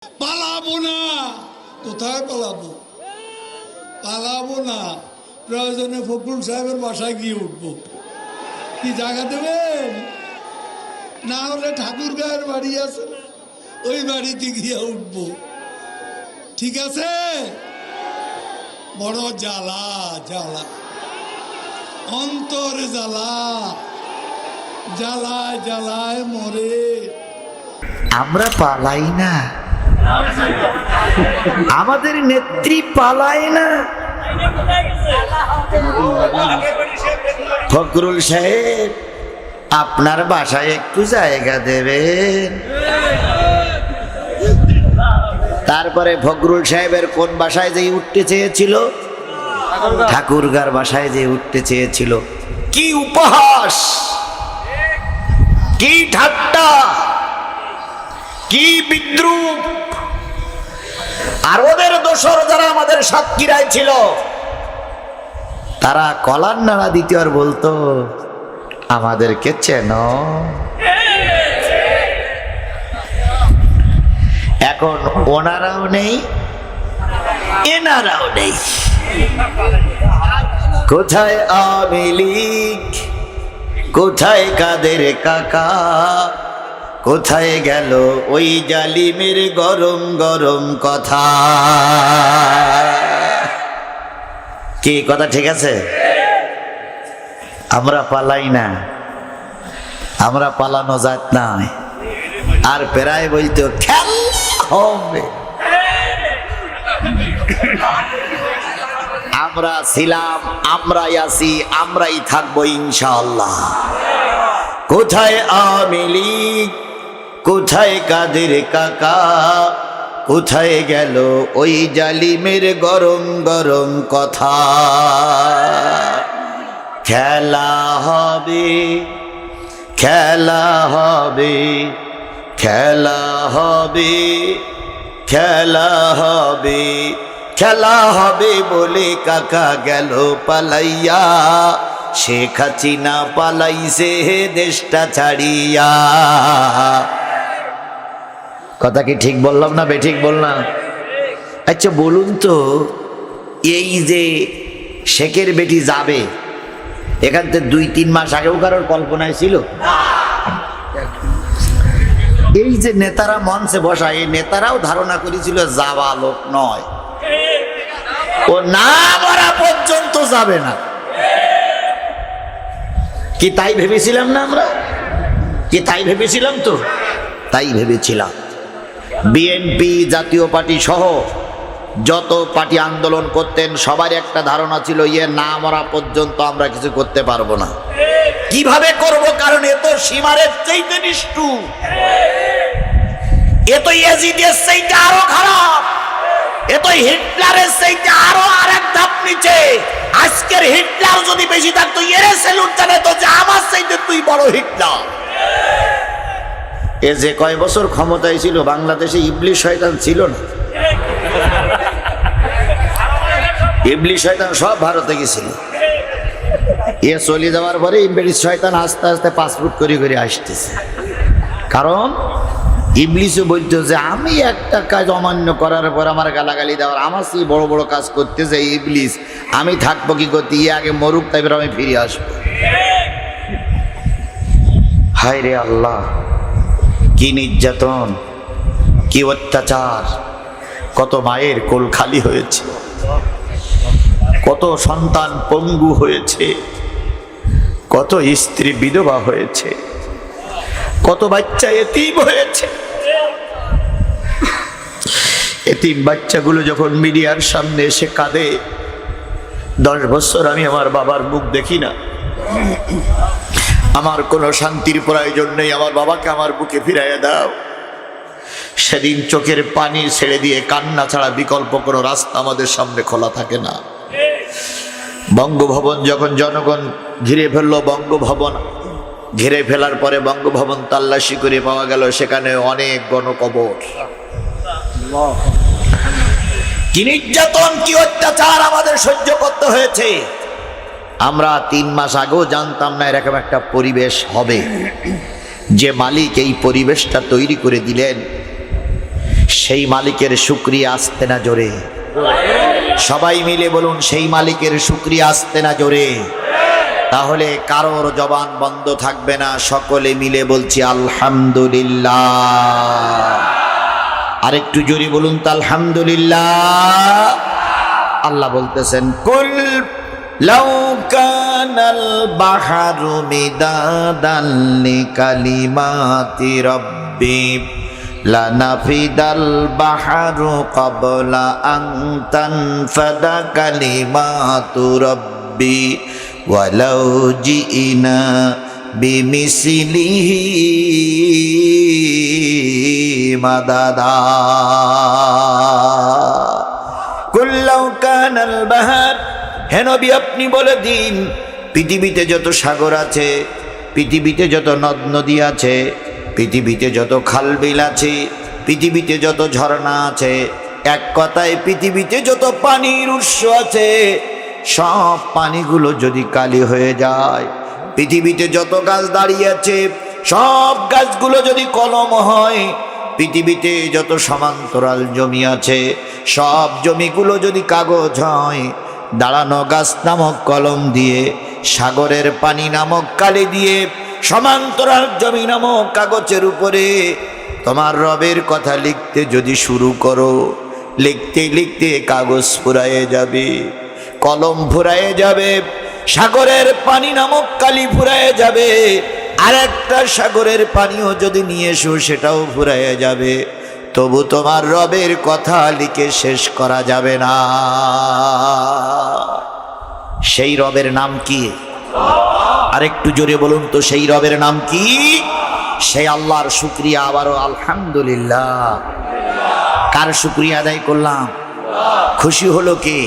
পালাবো না। কোথায় পালাবো? পালাবো না, প্রয়োজনে ফখরুল সাহেবের বাসায় গিয়ে উঠবো। কি জায়গা দেবেন? না হলে ঠাকুর গায়ের বাড়ি আছে, ওই বাড়িতে গিয়ে উঠবো। ঠিক আছে? বড় জ্বালা জ্বালা, অন্তর জ্বালা, জ্বালায় জ্বালায় মরে। আমরা পালাই না, আমাদের নেত্রী পালায় না। ফখরুল সাহেব, আপনার বাসায় একটু জায়গা দেবেন। তারপরে ফখরুল সাহেবের কোন বাসায় যে উঠতে চেয়েছিল? ঠাকুরগার বাসায় যে উঠতে চেয়েছিল। কি উপহাস, কি ঠাট্টা, কি বিদ্রুপ! আর ওদের দোসর যারা আমাদের সাতক্ষীরায় ছিল, তারা কলার নাড়া দিতে আর বলতো, আমাদেরকে চেনো? এখন ওনারাও নেই, এনারাও নেই। কোথায় আওয়ামী লীগ, কোথায় কাদের কাকা, কোথায় গেল ওই জালিমের গরম গরম কথা? কি কথা ঠিক আছে? আমরা পালাই না, আমরা পালানো যাত নাই। আর প্রায় বলতো খেলা হবে। আমরা ছিলাম, আমরাই আছি, আমরাই থাকবো ইনশাআল্লাহ। কোথায় আওয়ামী লীগ, কোথায় কাদের কাকা, কোথায় গেল ওই জালিমের গরম গরম কথা? খেলা হবে, খেলা হবে, খেলা হবে, খেলা হবে, খেলা হবে বলে কাকা গেল পালাইয়া। শেখ হাসিনা পালাইছে দেশটা ছাড়িয়া। কথা কি ঠিক বললাম না বেঠিক বললাম? আচ্ছা বলুন তো, এই যে শেখের বেটি যাবে, এখান থেকে 2-3 মাস আগেও কারোর কল্পনায় ছিল? এই যে নেতারা মঞ্চে বসা, এই নেতারাও ধারণা করেছিল যাওয়া লোক নয়, ও না মরা পর্যন্ত যাবে না। কি তাই ভেবেছিলাম না আমরা? কি তাই ভেবেছিলাম? তো তাই ভেবেছিলাম। বিএনপি, জাতীয় পার্টি সহ যত পার্টি আন্দোলন করতেন, সবার একটা ধারণা ছিল, ইয়ে না মরা পর্যন্ত আমরা কিছু করতে পারবো না। কিভাবে করব? কারণ এ তো সীমারের চাইতে নিষ্ঠুর, এ তো ইয়াজিদের চাইতে আরো খারাপ, এ তো হিটলারের চাইতে আরো আরেক ধাপ নিচে। আজকের হিটলার যদি বেশি থাকতো, এরে স্যালুট জানাতো যে আমার চাইতে তুই বড় হিটলার। এ যে কয় বছর ক্ষমতায় ছিল, বাংলাদেশে ইবলিশ শয়তান ছিল না? ইবলিশ শয়তান সব ভারতে গেছিল। এ চলে যাওয়ার পরে ইবলিশ শয়তান আস্তে আস্তে 5 ফুট করে করে আসতেছে। কারণ ইবলিশও বলতো যে আমি একটা কাজ অমান্য করার পর আমার গালাগালি দেওয়ার, আমার সেই বড় বড় কাজ করতে যে ইবলিশ, আমি থাকবো কি করতে? আগে মরুক, তারপর আমি ফিরে আসবো। হায় রে আল্লাহ, কি নির্যাতন, কি অত্যাচার! কত মায়ের কোল খালি হয়েছে, কত সন্তান পঙ্গু হয়েছে, কত স্ত্রী বিধবা হয়েছে, কত বাচ্চা এতিম হয়েছে। এতিম বাচ্চাগুলো যখন মিডিয়ার সামনে এসে কাঁদে, 10 বছর আমি আমার বাবার মুখ দেখি না, আমার কোনো শান্তির প্রয়োজন নেই, আমার বাবাকে আমার বুকে ফিরাইয়া দাও। সেদিন চোখের পানি ছেড়ে দিয়ে কান্না ছাড়া বিকল্প কোনো রাস্তা আমাদের সামনে খোলা থাকে না। বঙ্গভবন যখন জনগণ ঘিরে ফেললো, বঙ্গভবন ঘিরে ফেলার পরে বঙ্গভবন তল্লাশি করে পাওয়া গেল সেখানে অনেক গণকবর। কি নির্যাতন, কি অত্যাচার আমাদের সহ্য করতে হয়েছে! আমরা 3 মাস আগেও জানতাম না এরকম একটা পরিবেশ হবে। যে মালিক এই পরিবেশটা তৈরি করে দিলেন, সে সেই মালিকের শুকরিয়া আসতে না জোরে? সবাই মিলে বলুন, সেই মালিকের শুকরিয়া আসতে না জোরে? তাহলে কারোর জবান বন্ধ থাকবে না, সকলে মিলে বলছি আলহামদুলিল্লাহ। আরেকটু জোরে বলুন তো আলহামদুলিল্লাহ। আল্লাহ বলতেছেন, কুল লাউ কানাল বাহরু মিদাদান লিকালিমাতি রাব্বি লানাফিদাল বাহরু ক্বাবলা আন তানফাদা কালিমাতু রাব্বি ওয়ালাউ জিইনা বিমিসলিহি মাদাদা। কুল লাউ কানাল বাহর, হে নবী আপনি বলে দিন, পৃথিবীতে যত সাগর আছে, পৃথিবীতে যত নদ নদী আছে, পৃথিবীতে যত খালবিল আছে, পৃথিবীতে যত ঝর্ণা আছে, এক কথায় পৃথিবীতে যত পানির উৎস আছে, সব পানিগুলো যদি কালি হয়ে যায়, পৃথিবীতে যত গাছ দাঁড়িয়ে আছে সব গাছগুলো যদি কলম হয়, পৃথিবীতে যত সমান্তরাল জমি আছে সব জমিগুলো যদি কাগজ হয়, দাঁড়ানো গাছ নামক কলম দিয়ে, সাগরের পানি নামক কালি দিয়ে, সমান্তরাল জমি নামক কাগজের উপরে তোমার রবের কথা লিখতে যদি শুরু করো, লিখতে লিখতে কাগজ ফুরায়ে যাবে, কলম ফুরায়ে যাবে, সাগরের পানি নামক কালি ফুরায়ে যাবে, আর একটা সাগরের পানিও যদি নিয়ে এসো সেটাও ফুরায়ে যাবে, তবু তোমার রবের কথা লিখে শেষ করা যাবে না। সেই রবের নাম কি? আরেকটু জোরে বলুন তো, সেই রবের নাম কি? সেই আল্লাহর শুকরিয়া আবারও আলহামদুলিল্লাহ। কার শুকরিয়া আদায় করলাম? খুশি হলো কে?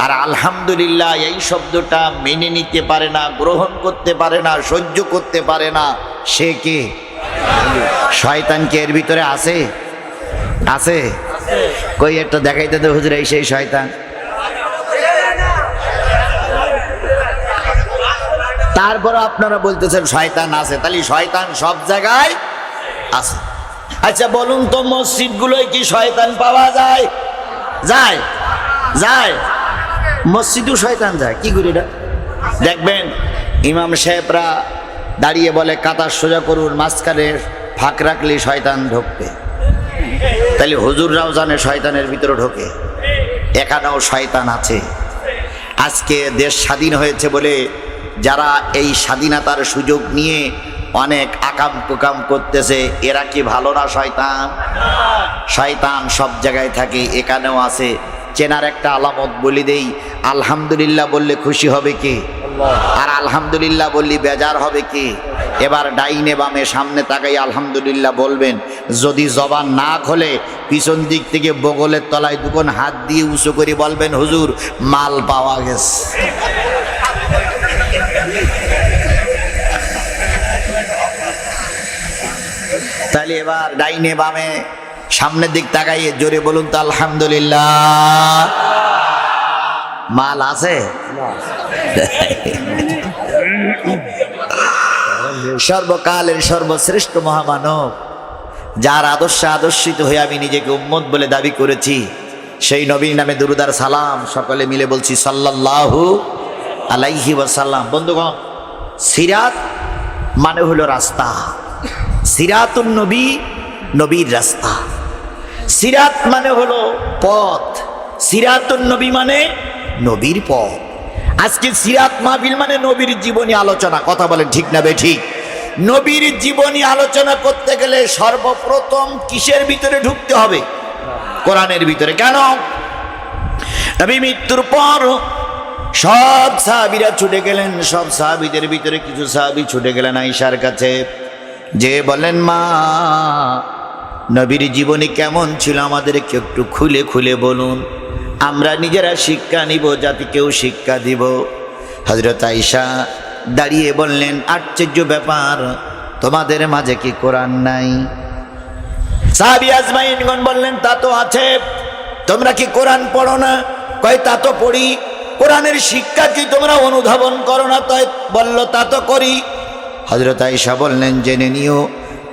আর আলহামদুলিল্লাহ এই শব্দটা মেনে নিতে পারে না, গ্রহণ করতে পারে না, সহ্য করতে পারে না, সে কে? শয়তান কি এর ভিতরে আছে? আছে? কই একটা দেখাইতে দে হুজুর, এই সেই শয়তান। তারপর আপনারা বলতেছেন শয়তান আছে, তাহলে শয়তান সব জায়গায় আছে। আচ্ছা বলুন তো, মসজিদগুলোয় কি শয়তান পাওয়া যায়? যায়? যায়? মসজিদেও শয়তান যায়? কি করি এটা? দেখবেন ইমাম সাহেবরা দাঁড়িয়ে বলে কাতার সোজা করুন, মাঝখানে ফাঁক রাখলে শয়তান ঢুকবে। তাহলে হুজুররাও জানে শয়তানের ভিতরে ঢোকে, এখানেও শয়তান আছে। আজকে দেশ স্বাধীন হয়েছে বলে যারা এই স্বাধীনতার সুযোগ নিয়ে অনেক আকাম কুকাম করতেছে, এরা কি ভালো না শয়তান? শয়তান সব জায়গায় থাকে, এখানেও আছে। চেনার একটা আলামত বলি দেই, আলহামদুলিল্লাহ বললে খুশি হবে কে? আর আলহামদুলিল্লাহ বললি বেজার হবে কে? এবার ডাইনে বামে সামনে তাকাই আলহামদুলিল্লাহ বলবেন। যদি জবান না খোলে পিছন দিক থেকে বগলের তলায় দুখন হাত দিয়ে উঁচু করে বলবেন, হুজুর মাল পাওয়া গেছে। তাহলে এবার ডাইনে বামে সামনের দিক তাকাইয়ে জোরে বলুন তো আলহামদুলিল্লাহ। মাল আছে? সর্বকালের সর্বশ্রেষ্ঠ মহামানব, যার আদর্শে আদর্শিত হয়ে আমি নিজেকে উম্মত বলে দাবি করেছি, সেই নবীর নামে দুরূদ আর সালাম সকলে মিলে বলছি সাল্লাল্লাহু আলাইহি ওয়াসাল্লাম। বন্ধুগণ, সিরাত মানে হলো রাস্তা। সিরাতুন নবী, নবীর রাস্তা। সিরাত মানে হলো পথ, সিরাতুন নবী মানে নবীর পথ। আজকে সিরাত মাহফিল মানে নবীর জীবনী আলোচনা। কথা বলেন ঠিক না বেঠিক? নবীর জীবনী আলোচনা করতে গেলে সর্বপ্রথম কিসের ভিতরে ঢুকতে হবে? কোরআনের ভিতরে। কেন? নবী মৃত্যুর পর সব সাহাবীরা ছুটে গেলেন, সব সাহাবীদের ভিতরে কিছু সাহাবী ছুটে গেলেন আয়েশার কাছে, যে বলেন মা নবীর জীবনী কেমন ছিল আমাদেরকে একটু খুলে খুলে বলুন, আমরা নিজেরা শিক্ষা নিব, জাতিকেও শিক্ষা দিব। হযরত আয়েশা দাঁড়িয়ে বললেন, আশ্চর্য ব্যাপার, তোমাদের মাঝে কি কোরআন নাই? সাহাবী আজমাইনগণ বললেন, তা তো আছে, তোমরা কি কোরআন পড়ো না? কয় তা তো পড়ি। কোরআনের শিক্ষা কি তোমরা অনুধাবন করো না? তাই বলল, তা তো করি। হযরত আয়েশা বললেন, জেনে নিও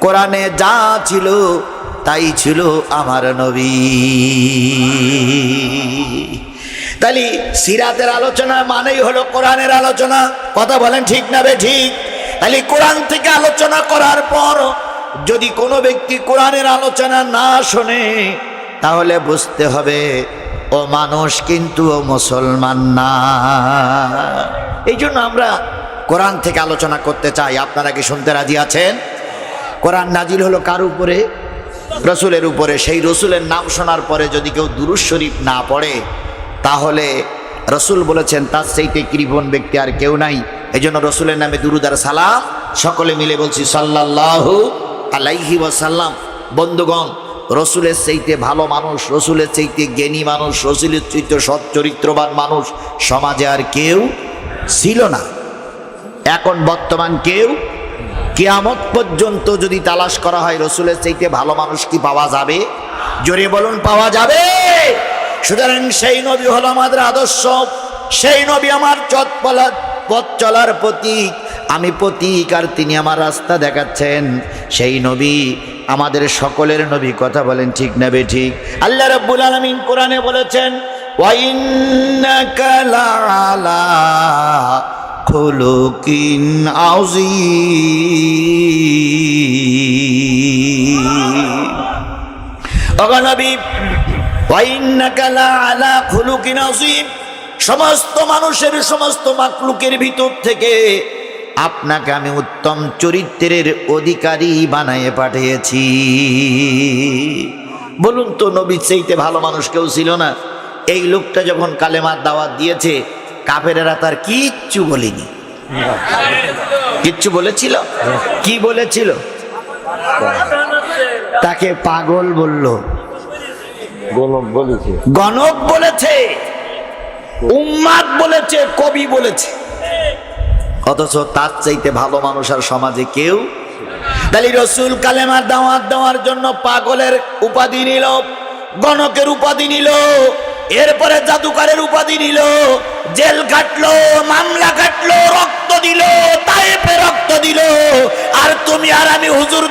কোরআনে যা ছিল তাই ছিল আমার নবী। তাহলে সিরাতের আলোচনা মানেই হলো কোরআনের আলোচনা। কথা বলেন ঠিক না বে ঠিক? তাহলে কোরআন থেকে আলোচনা করার পর যদি কোনো ব্যক্তি কোরআনের আলোচনা না শোনে, তাহলে বুঝতে হবে ও মানুষ কিন্তু ও মুসলমান না। এই জন্য আমরা কোরআন থেকে আলোচনা করতে চাই। আপনারা কি শুনতে রাজি আছেন? কোরআন নাজিল হলো কার উপরে? রসুলের উপরে। সেই রসুলের নাম শোনার পরে যদি কেউ দুরূদ শরীফ না পড়ে, তাহলে রসুল বলেছেন তার চাইতে কৃপণ ব্যক্তি আর কেউ নাই। এই জন্য রসুলের নামে দুরূদ আর সালাম সকলে মিলে বলছি সাল্লাল্লাহু আলাইহি ওয়াসাল্লাম। বন্ধুগণ, রসুলের চাইতে ভালো মানুষ, রসুলের চাইতে জ্ঞানী মানুষ, রসুলের চাইতে সৎ চরিত্রবান মানুষ সমাজে আর কেউ ছিল না। এখন বর্তমান কেউ, কিয়ামত পর্যন্ত যদি তালাশ করা হয় রসুলের চাইতে ভালো মানুষ কি পাওয়া যাবে? জোরে বলুন, পাওয়া যাবে? সুতরাং সেই নবী হলো আমাদের আদর্শ, সেই নবী আমার পথ চলার প্রতীক। আমি প্রতীক আর তিনি আমার রাস্তা দেখাচ্ছেন। সেই নবী আমাদের সকলের নবী। কথা বলেন ঠিক না বে ঠিক? আল্লাহ রাব্বুল আলামিন কোরআনে বলেছেন, ওয়া ইন্নাকা লাআলা খুলুকিন আযীম। ওগো নবী, ওয়া ইন্নাকা লাআলা খুলুকিন আযীম। সমস্ত মানুষের, সমস্ত মাখলুকের ভিতর থেকে আপনাকে আমি উত্তম চরিত্রের অধিকারী বানায়ে পাঠিয়েছি। বলুন তো, নবীর চাইতে ভালো মানুষ কেউ ছিল না? এই লোকটা যখন কালেমার দাওয়াত দিয়েছে, কাফেরেরা তার কিচ্ছু বলেনি। কিচ্ছু বলেছিল? কি বলেছিল? তাকে পাগল বলল, গণক বলেছে, উম্মাদ বলেছে, কবি বলেছে। অথচ তার চাইতে ভালো মানুষ আর সমাজে কেউ। তাহলে রসুল কালেমার দাওয়াত দেওয়ার জন্য পাগলের উপাধি নিল, গণকের উপাধি নিল, এরপরে জাদুকারের উপাধি নিল, জেল কাটলো, মামলা কাটলো, রক্ত দিল, তায়েফে রক্ত দিল। আর তুমি আর আমি হুজুর